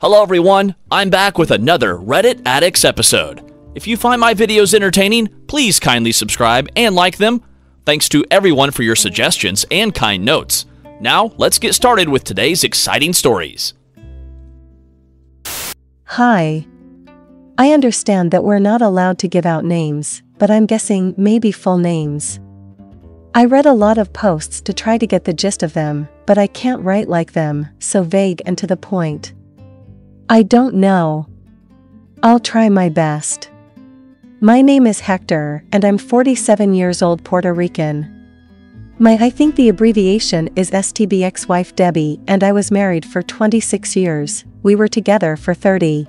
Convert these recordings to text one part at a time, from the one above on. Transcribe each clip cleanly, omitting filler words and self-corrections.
Hello everyone, I'm back with another Reddit Addicts episode. If you find my videos entertaining, please kindly subscribe and like them. Thanks to everyone for your suggestions and kind notes. Now, let's get started with today's exciting stories. Hi. I understand that we're not allowed to give out names, but I'm guessing maybe full names. I read a lot of posts to try to get the gist of them, but I can't write like them, so vague and to the point. I don't know. I'll try my best. My name is Hector, and I'm 47 years old, Puerto Rican. I think the abbreviation is STB, ex-wife Debbie, and I was married for 26 years. We were together for 30.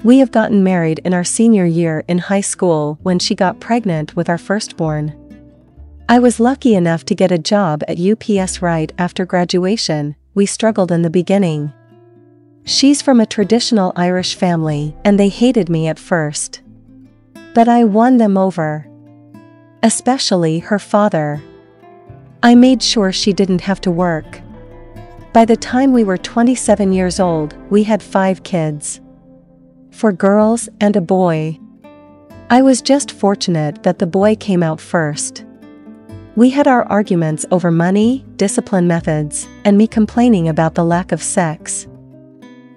We have gotten married in our senior year in high school when she got pregnant with our firstborn. I was lucky enough to get a job at UPS right after graduation. We struggled in the beginning. She's from a traditional Irish family, and they hated me at first. But I won them over. Especially her father. I made sure she didn't have to work. By the time we were 27 years old, we had 5 kids. 4 girls and a boy. I was just fortunate that the boy came out first. We had our arguments over money, discipline methods, and me complaining about the lack of sex.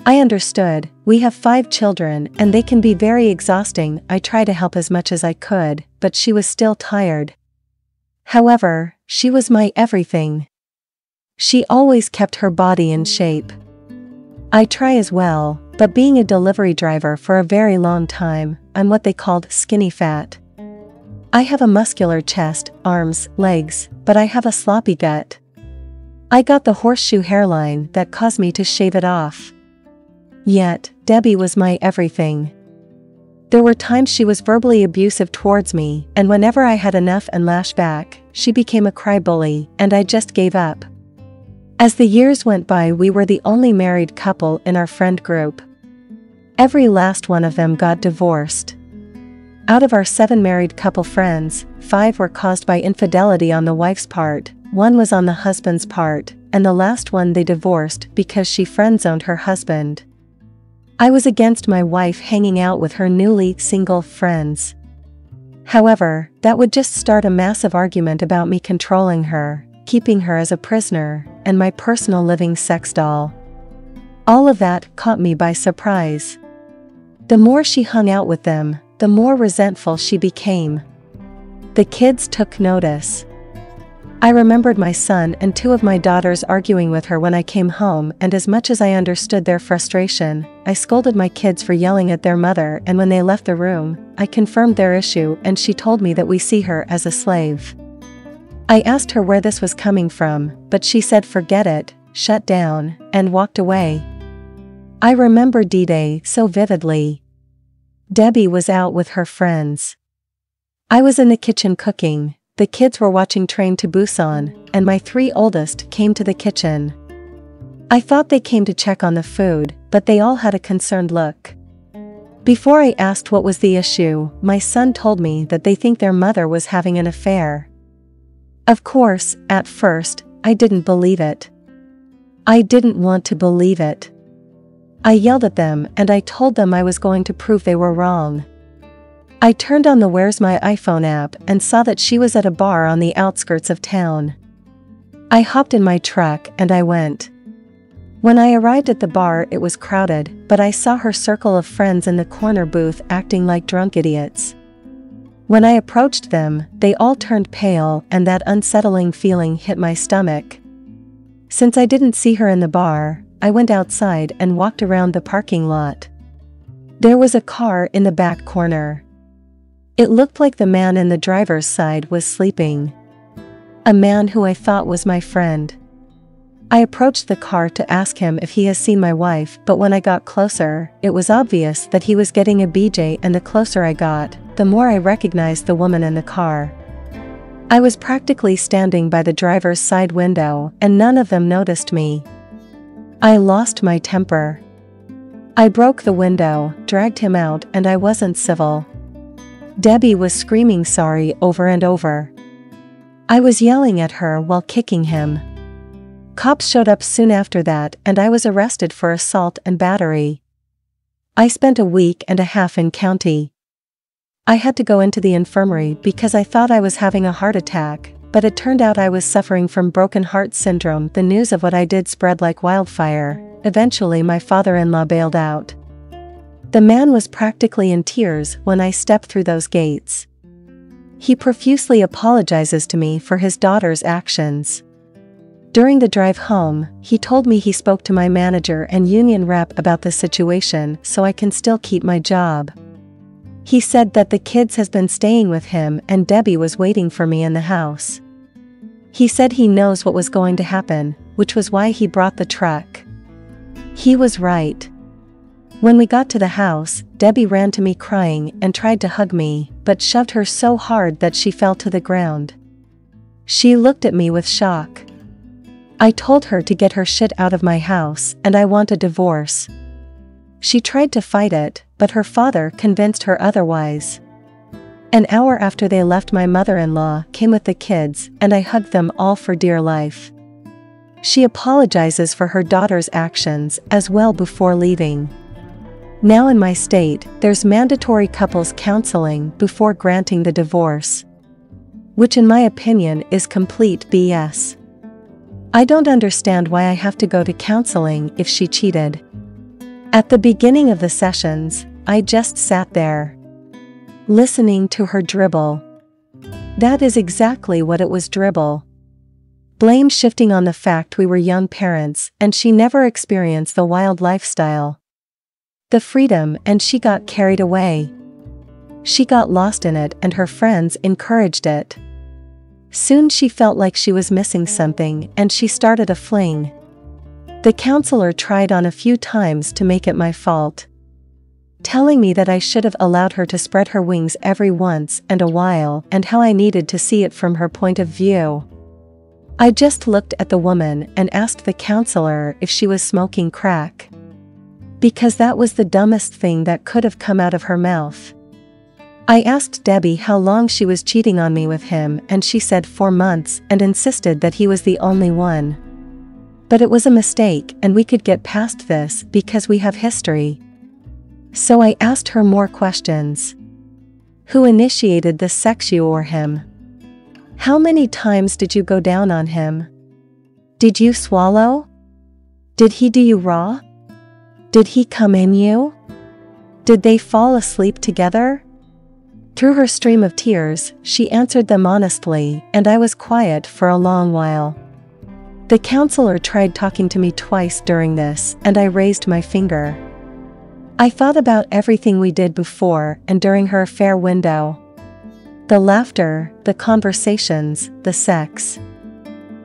I understood, we have 5 children and they can be very exhausting. I tried to help as much as I could, but she was still tired. However, she was my everything. She always kept her body in shape. I try as well, but being a delivery driver for a very long time, I'm what they called skinny fat. I have a muscular chest, arms, legs, but I have a sloppy gut. I got the horseshoe hairline that caused me to shave it off. Yet, Debbie was my everything. There were times she was verbally abusive towards me, and whenever I had enough and lashed back, she became a cry-bully, and I just gave up. As the years went by, we were the only married couple in our friend group. Every last one of them got divorced. Out of our 7 married couple friends, 5 were caused by infidelity on the wife's part, 1 was on the husband's part, and the last one they divorced because she friend-zoned her husband. I was against my wife hanging out with her newly single friends. However, that would just start a massive argument about me controlling her, keeping her as a prisoner, and my personal living sex doll. All of that caught me by surprise. The more she hung out with them, the more resentful she became. The kids took notice. I remembered my son and 2 of my daughters arguing with her when I came home, and as much as I understood their frustration, I scolded my kids for yelling at their mother, and when they left the room, I confirmed their issue and she told me that we see her as a slave. I asked her where this was coming from, but she said forget it, shut down, and walked away. I remember D-Day so vividly. Debbie was out with her friends. I was in the kitchen cooking. The kids were watching Train to Busan, and my 3 oldest came to the kitchen. I thought they came to check on the food, but they all had a concerned look. Before I asked what was the issue, my son told me that they think their mother was having an affair. Of course, at first, I didn't believe it. I didn't want to believe it. I yelled at them and I told them I was going to prove they were wrong. I turned on the Where's My iPhone app and saw that she was at a bar on the outskirts of town. I hopped in my truck and I went. When I arrived at the bar, it was crowded, but I saw her circle of friends in the corner booth acting like drunk idiots. When I approached them, they all turned pale and that unsettling feeling hit my stomach. Since I didn't see her in the bar, I went outside and walked around the parking lot. There was a car in the back corner. It looked like the man in the driver's side was sleeping. A man who I thought was my friend. I approached the car to ask him if he has seen my wife, but when I got closer, it was obvious that he was getting a BJ, and the closer I got, the more I recognized the woman in the car. I was practically standing by the driver's side window, and none of them noticed me. I lost my temper. I broke the window, dragged him out, and I wasn't civil. Debbie was screaming sorry over and over. I was yelling at her while kicking him. Cops showed up soon after that and I was arrested for assault and battery. I spent a week and a half in county. I had to go into the infirmary because I thought I was having a heart attack, but it turned out I was suffering from broken heart syndrome. The news of what I did spread like wildfire. Eventually my father-in-law bailed out. The man was practically in tears when I stepped through those gates. He profusely apologizes to me for his daughter's actions. During the drive home, he told me he spoke to my manager and union rep about the situation so I can still keep my job. He said that the kids has been staying with him and Debbie was waiting for me in the house. He said he knows what was going to happen, which was why he brought the truck. He was right. When we got to the house, Debbie ran to me crying and tried to hug me, but shoved her so hard that she fell to the ground. She looked at me with shock. I told her to get her shit out of my house and I want a divorce. She tried to fight it, but her father convinced her otherwise. An hour after they left, my mother-in-law came with the kids and I hugged them all for dear life. She apologizes for her daughter's actions as well before leaving. Now in my state, there's mandatory couples counseling before granting the divorce, which in my opinion is complete BS. I don't understand why I have to go to counseling if she cheated. At the beginning of the sessions, I just sat there, listening to her dribble. That is exactly what it was, dribble. Blame shifting on the fact we were young parents and she never experienced the wild lifestyle, the freedom, and she got carried away. She got lost in it and her friends encouraged it. Soon she felt like she was missing something and she started a fling. The counselor tried on a few times to make it my fault, telling me that I should have allowed her to spread her wings every once in a while and how I needed to see it from her point of view. I just looked at the woman and asked the counselor if she was smoking crack, because that was the dumbest thing that could have come out of her mouth. I asked Debbie how long she was cheating on me with him and she said 4 months and insisted that he was the only one. But it was a mistake and we could get past this because we have history. So I asked her more questions. Who initiated the sex, you or him? How many times did you go down on him? Did you swallow? Did he do you raw? Did he come in you? Did they fall asleep together? Through her stream of tears, she answered them honestly, and I was quiet for a long while. The counselor tried talking to me twice during this, and I raised my finger. I thought about everything we did before and during her affair window. The laughter, the conversations, the sex.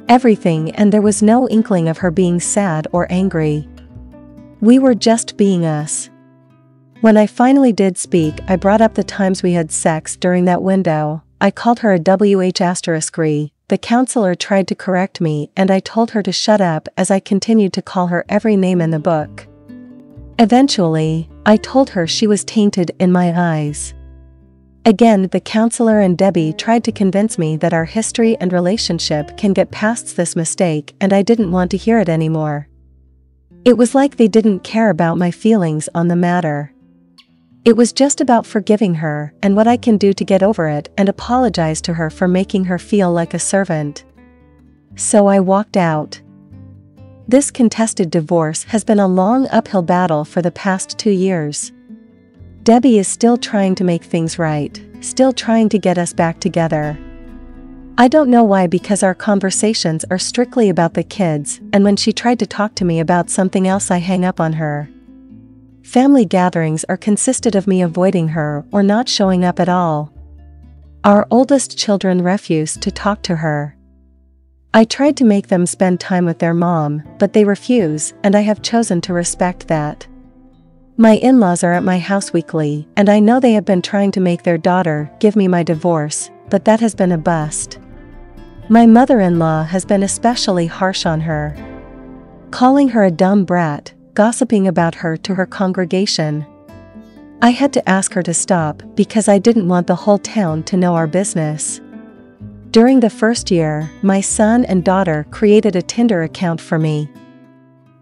Everything, and there was no inkling of her being sad or angry. We were just being us. When I finally did speak, I brought up the times we had sex during that window. I called her a WH*. The counselor tried to correct me and I told her to shut up as I continued to call her every name in the book. Eventually, I told her she was tainted in my eyes. Again, the counselor and Debbie tried to convince me that our history and relationship can get past this mistake, and I didn't want to hear it anymore. It was like they didn't care about my feelings on the matter. It was just about forgiving her and what I can do to get over it and apologize to her for making her feel like a servant. So I walked out. This contested divorce has been a long uphill battle for the past 2 years. Debbie is still trying to make things right, still trying to get us back together. I don't know why, because our conversations are strictly about the kids, and when she tried to talk to me about something else I hang up on her. Family gatherings are consisted of me avoiding her or not showing up at all. Our oldest children refuse to talk to her. I tried to make them spend time with their mom, but they refuse, and I have chosen to respect that. My in-laws are at my house weekly, and I know they have been trying to make their daughter give me my divorce, but that has been a bust. My mother-in-law has been especially harsh on her, calling her a dumb brat, gossiping about her to her congregation. I had to ask her to stop because I didn't want the whole town to know our business. During the first year, my son and daughter created a Tinder account for me.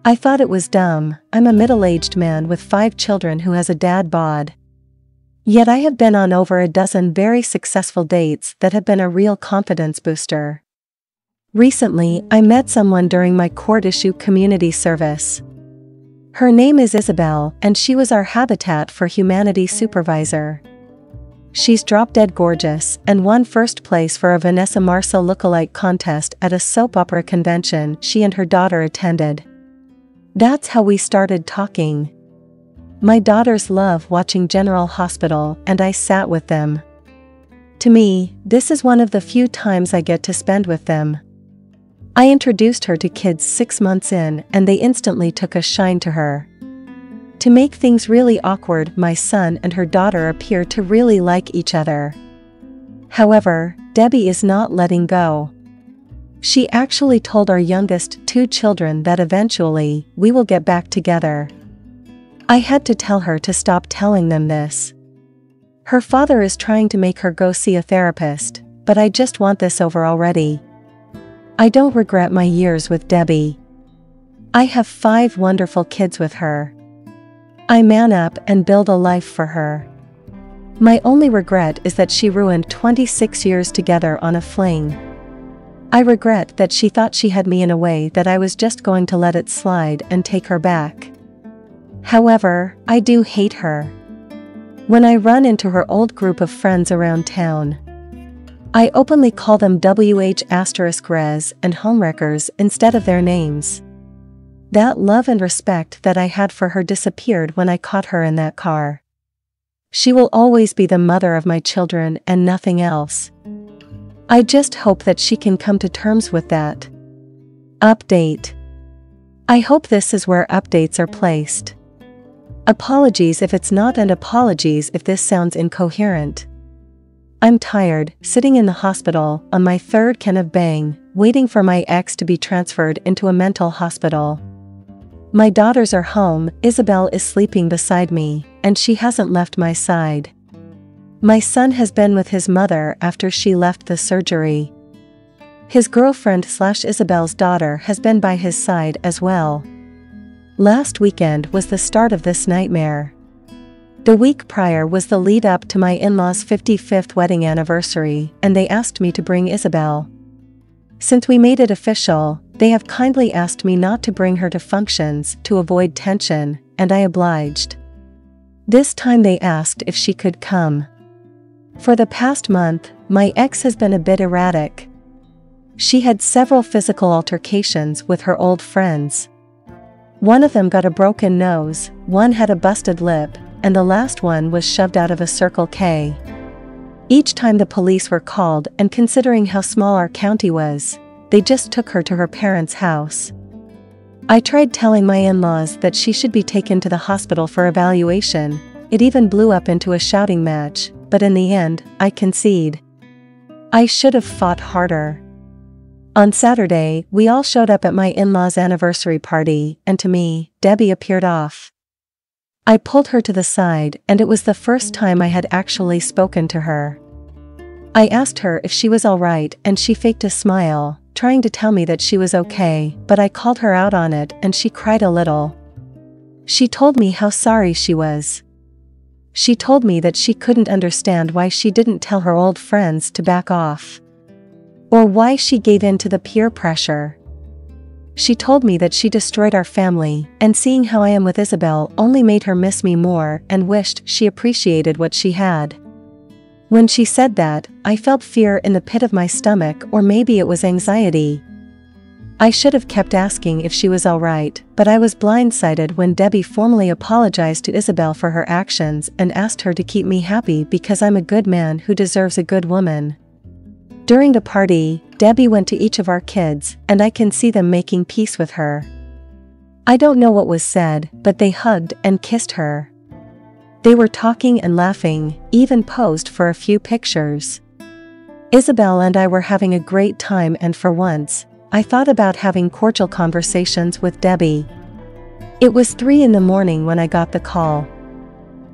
I thought it was dumb. I'm a middle-aged man with 5 children who has a dad bod. Yet I have been on over a dozen very successful dates that have been a real confidence booster. Recently, I met someone during my court issue community service. Her name is Isabel, and she was our Habitat for Humanity supervisor. She's drop-dead gorgeous and won first place for a Vanessa Marcel lookalike contest at a soap opera convention she and her daughter attended. That's how we started talking. My daughters love watching General Hospital, and I sat with them. To me, this is one of the few times I get to spend with them. I introduced her to kids 6 months in, and they instantly took a shine to her. To make things really awkward, my son and her daughter appear to really like each other. However, Debbie is not letting go. She actually told our youngest 2 children that eventually, we will get back together. I had to tell her to stop telling them this. Her father is trying to make her go see a therapist, but I just want this over already. I don't regret my years with Debbie. I have 5 wonderful kids with her. I man up and build a life for her. My only regret is that she ruined 26 years together on a fling. I regret that she thought she had me in a way that I was just going to let it slide and take her back. However, I do hate her. When I run into her old group of friends around town, I openly call them WH*res and homewreckers instead of their names. That love and respect that I had for her disappeared when I caught her in that car. She will always be the mother of my children and nothing else. I just hope that she can come to terms with that. Update. I hope this is where updates are placed. Apologies if it's not, and apologies if this sounds incoherent. I'm tired, sitting in the hospital on my 3rd can of Bang, waiting for my ex to be transferred into a mental hospital. My daughters are home, Isabel is sleeping beside me, and she hasn't left my side. My son has been with his mother after she left the surgery. His girlfriend/Isabel's daughter has been by his side as well. Last weekend was the start of this nightmare. The week prior was the lead up to my in-laws' 55th wedding anniversary, and they asked me to bring Isabel. Since we made it official, they have kindly asked me not to bring her to functions to avoid tension, and I obliged. This time they asked if she could come. For the past month, my ex has been a bit erratic. She had several physical altercations with her old friends. One of them got a broken nose, one had a busted lip, and the last one was shoved out of a Circle K. Each time the police were called, and considering how small our county was, they just took her to her parents' house. I tried telling my in-laws that she should be taken to the hospital for evaluation. It even blew up into a shouting match, but in the end, I concede. I should have fought harder. On Saturday, we all showed up at my in-laws' anniversary party, and to me, Debbie appeared off. I pulled her to the side, and it was the first time I had actually spoken to her. I asked her if she was all right, and she faked a smile, trying to tell me that she was okay, but I called her out on it and she cried a little. She told me how sorry she was. She told me that she couldn't understand why she didn't tell her old friends to back off, or why she gave in to the peer pressure. She told me that she destroyed our family, and seeing how I am with Isabel only made her miss me more and wished she appreciated what she had. When she said that, I felt fear in the pit of my stomach, or maybe it was anxiety. I should have kept asking if she was all right, but I was blindsided when Debbie formally apologized to Isabel for her actions and asked her to keep me happy because I'm a good man who deserves a good woman. During the party, Debbie went to each of our kids, and I can see them making peace with her. I don't know what was said, but they hugged and kissed her. They were talking and laughing, even posed for a few pictures. Isabel and I were having a great time, and for once, I thought about having cordial conversations with Debbie. It was 3 a.m. when I got the call.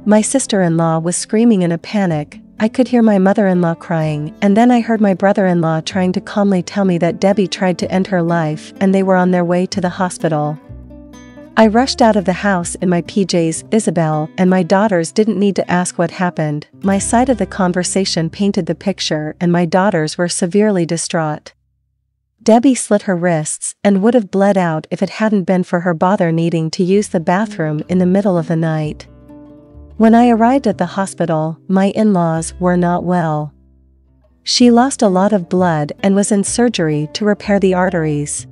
My sister-in-law was screaming in a panic, I could hear my mother-in-law crying, and then I heard my brother-in-law trying to calmly tell me that Debbie tried to end her life and they were on their way to the hospital. I rushed out of the house in my PJs, Isabel and my daughters didn't need to ask what happened. My side of the conversation painted the picture and my daughters were severely distraught. Debbie slit her wrists and would have bled out if it hadn't been for her bother needing to use the bathroom in the middle of the night. When I arrived at the hospital, my in-laws were not well. She lost a lot of blood and was in surgery to repair the arteries.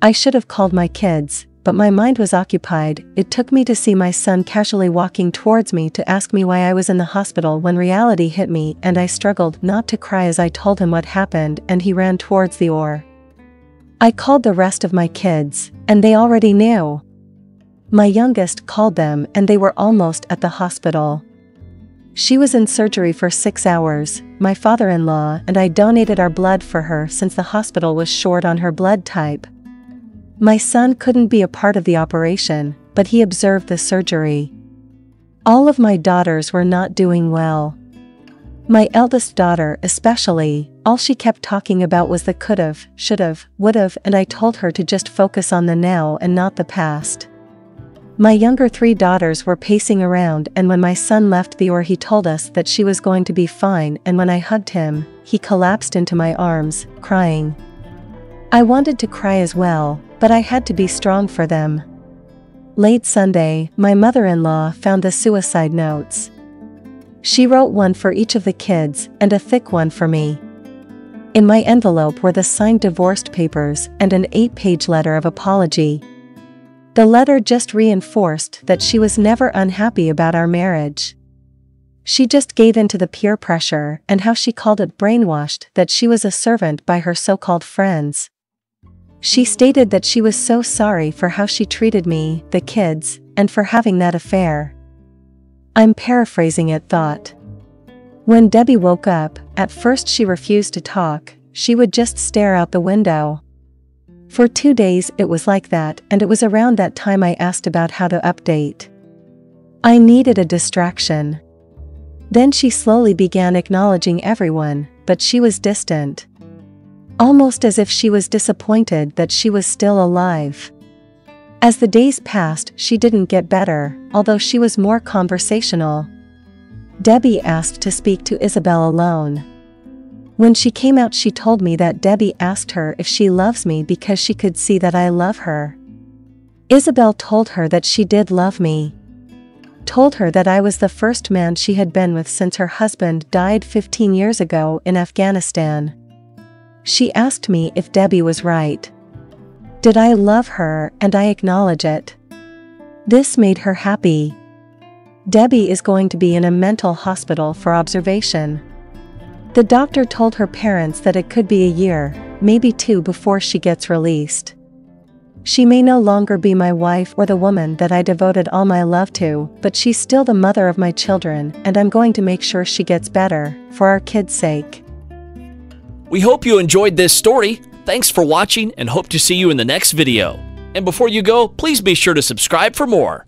I should have called my kids, but my mind was occupied. It took me to see my son casually walking towards me to ask me why I was in the hospital when reality hit me and I struggled not to cry as I told him what happened and he ran towards the OR. I called the rest of my kids, and they already knew. My youngest called them and they were almost at the hospital. She was in surgery for 6 hours. My father-in-law and I donated our blood for her since the hospital was short on her blood type. My son couldn't be a part of the operation, but he observed the surgery. All of my daughters were not doing well. My eldest daughter especially, all she kept talking about was the could've, should've, would've, and I told her to just focus on the now and not the past. My younger 3 daughters were pacing around and when my son left the OR he told us that she was going to be fine and when I hugged him, he collapsed into my arms, crying. I wanted to cry as well, but I had to be strong for them. Late Sunday, my mother-in-law found the suicide notes. She wrote one for each of the kids and a thick one for me. In my envelope were the signed divorce papers and an 8-page letter of apology. The letter just reinforced that she was never unhappy about our marriage. She just gave in to the peer pressure and how she called it brainwashed that she was a servant by her so-called friends. She stated that she was so sorry for how she treated me, the kids, and for having that affair. I'm paraphrasing it, thought. When Debbie woke up, at first she refused to talk, she would just stare out the window. For 2 days it was like that and it was around that time I asked about how to update. I needed a distraction. Then she slowly began acknowledging everyone, but she was distant. Almost as if she was disappointed that she was still alive. As the days passed, she didn't get better, although she was more conversational. Debbie asked to speak to Isabel alone. When she came out, she told me that Debbie asked her if she loves me because she could see that I love her. Isabel told her that she did love me. Told her that I was the first man she had been with since her husband died 15 years ago in Afghanistan. She asked me if Debbie was right. Did I love her, and I acknowledge it. This made her happy. Debbie is going to be in a mental hospital for observation. The doctor told her parents that it could be a year, maybe 2 before she gets released. She may no longer be my wife or the woman that I devoted all my love to, but she's still the mother of my children and I'm going to make sure she gets better, for our kids' sake. We hope you enjoyed this story. Thanks for watching and hope to see you in the next video. And before you go, please be sure to subscribe for more.